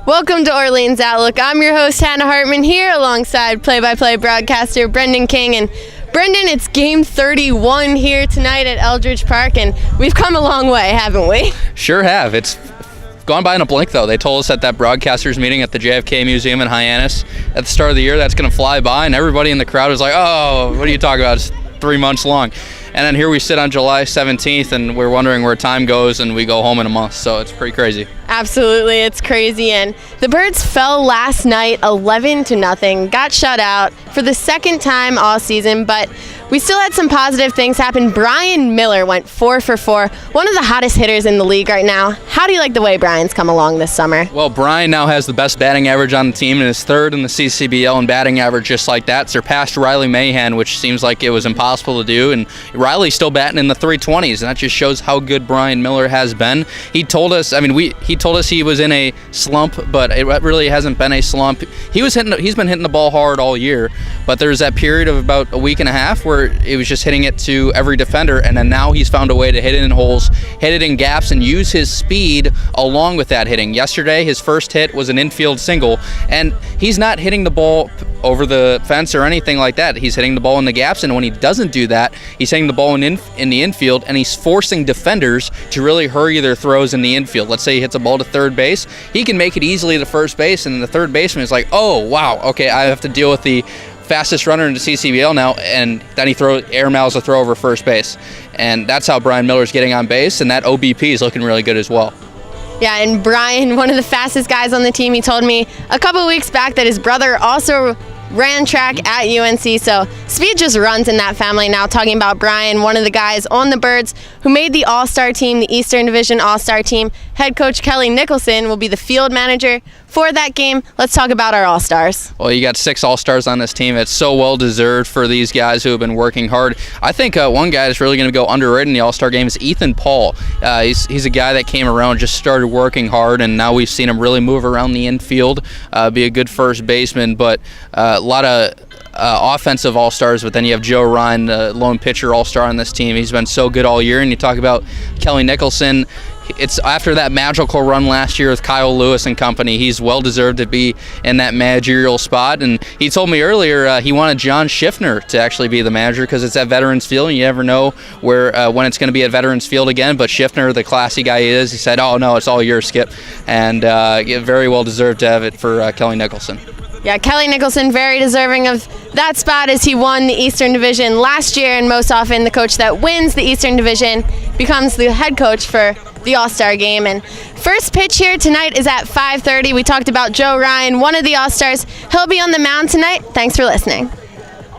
Welcome to Orleans Outlook. I'm your host, Hannah Hartman, here alongside play-by-play broadcaster Brendan King. And Brendan, it's game 31 here tonight at Eldridge Park, and we've come a long way, haven't we? Sure have. It's gone by in a blink, though. They told us at that broadcasters meeting at the JFK Museum in Hyannis at the start of the year that's going to fly by, and everybody in the crowd was like, oh, what are you talking about? It's 3 months long. And then here we sit on July 17th, and we're wondering where time goes, and we go home in a month, so it's pretty crazy. Absolutely, it's crazy. And the Birds fell last night 11-0, got shut out for the second time all season, but we still had some positive things happen. Brian Miller went 4 for 4, one of the hottest hitters in the league right now. How do you like the way Brian's come along this summer? Well, Brian now has the best batting average on the team and is third in the CCBL in batting average just like that. Surpassed Riley Mahan, which seems like it was impossible to do, and Riley's still batting in the 320s, and that just shows how good Brian Miller has been. He told us, he told us he was in a slump, but it really hasn't been a slump. He's been hitting the ball hard all year, but there's that period of about a week and a half where it was just hitting it to every defender, and then now he's found a way to hit it in holes, hit it in gaps, and use his speed along with that hitting. Yesterday, his first hit was an infield single, and he's not hitting the ball over the fence or anything like that. He's hitting the ball in the gaps, and when he doesn't do that, he's hitting the ball in the infield, and he's forcing defenders to really hurry their throws in the infield. Let's say he hits a ball to third base, he can make it easily to first base, and the third baseman is like, oh, wow, okay, I have to deal with the fastest runner in the CCBL now, and then he airmails a throw over first base. And that's how Brian Miller's getting on base, and that OBP is looking really good as well. Yeah, and Brian, one of the fastest guys on the team, he told me a couple of weeks back that his brother also ran track at UNC, so speed just runs in that family. Now talking about Brian, one of the guys on the Birds who made the All-Star team, the Eastern Division All-Star team. Head coach Kelly Nicholson will be the field manager for that game. Let's talk about our All-Stars. Well, you got 6 All-Stars on this team. It's so well-deserved for these guys who have been working hard. I think one guy that's really going to go underrated in the All-Star game is Ethan Paul. He's a guy that came around, just started working hard, and now we've seen him really move around the infield, be a good first baseman, but a lot of offensive All-Stars, but then you have Joe Ryan, the lone pitcher All-Star on this team. He's been so good all year, and you talk about Kelly Nicholson. It's after that magical run last year with Kyle Lewis and company. He's well-deserved to be in that managerial spot, and he told me earlier he wanted John Schiffner to actually be the manager because it's at Veterans Field, and you never know when it's going to be at Veterans Field again, but Schiffner, the classy guy he is, he said, oh, no, it's all yours, Skip, and very well-deserved to have it for Kelly Nicholson. Yeah, Kelly Nicholson, very deserving of that spot as he won the Eastern Division last year, and most often the coach that wins the Eastern Division becomes the head coach for the All-Star game. And first pitch here tonight is at 5:30. We talked about Joe Ryan, one of the All-Stars. He'll be on the mound tonight. Thanks for listening.